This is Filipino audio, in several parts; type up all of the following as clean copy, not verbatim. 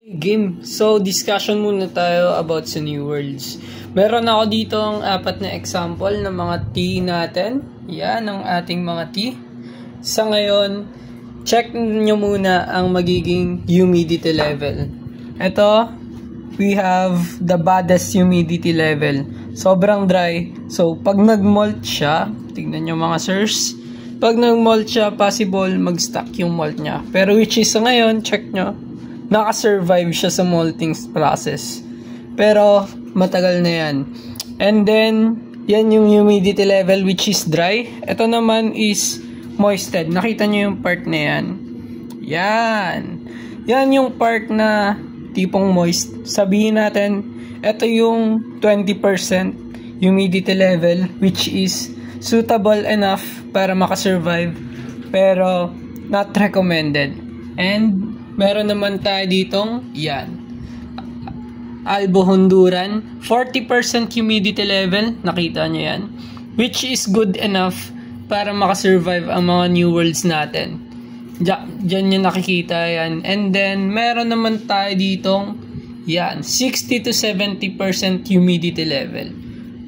Game. So, discussion muna tayo about sa New Worlds. Meron ako dito ang 4 na example ng mga T natin. Yan ang ating mga T. Sa ngayon, check nyo muna ang magiging humidity level. Ito, we have the baddest humidity level. Sobrang dry. So, pag nag-molt siya, tignan nyo mga sirs, pag nag-molt siya, possible mag-stuck yung malt niya. Pero which is sa ngayon, check nyo, naka-survive siya sa malting process. Pero, matagal na yan. And then, yan yung humidity level which is dry. Ito naman is moisted. Nakita nyo yung part na yan? Yan. Yan yung part na tipong moist. Sabihin natin, ito yung 20% humidity level which is suitable enough para makasurvive. Pero, not recommended. And, meron naman tayo ditong yan. Albo Honduran, 40% humidity level, nakita nyo yan, which is good enough para makasurvive ang mga New Worlds natin. Diyan nyo nakikita yan. And then, meron naman tayo ditong yan, 60 to 70% humidity level.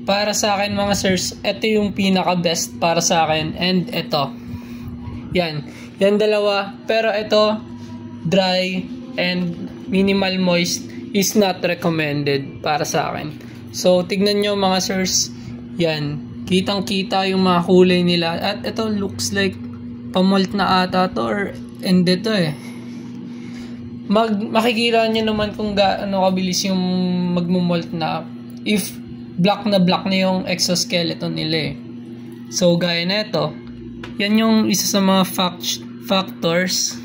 Para sa akin mga sirs, ito yung pinaka best para sa akin. And ito, yan dalawa, pero ito dry and minimal moist is not recommended para sa akin. So, tignan nyo mga sirs, yan, kitang-kita yung mga kulay nila. At ito looks like pamalt na ata to or hindi to eh. Makikita nyo naman kung gaano kabilis yung magmumalt na if black na yung exoskeleton nila eh. So, gaya na ito, yan yung isa sa mga factors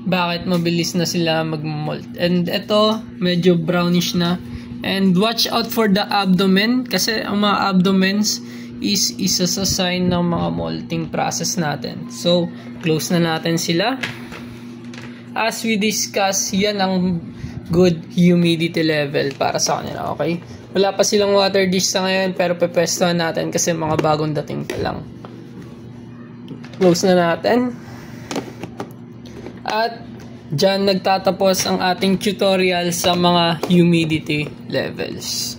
bakit mabilis na sila mag-molt. And ito, medyo brownish na. And watch out for the abdomen kasi ang mga abdomens is isa sa sign ng mga molting process natin. So, close na natin sila. As we discuss, yan ang good humidity level para sa kanila, okay? Wala pa silang water dish sa ngayon pero pepestuhan natin kasi mga bagong dating pa lang. Close na natin. At dyan nagtatapos ang ating tutorial sa mga humidity levels.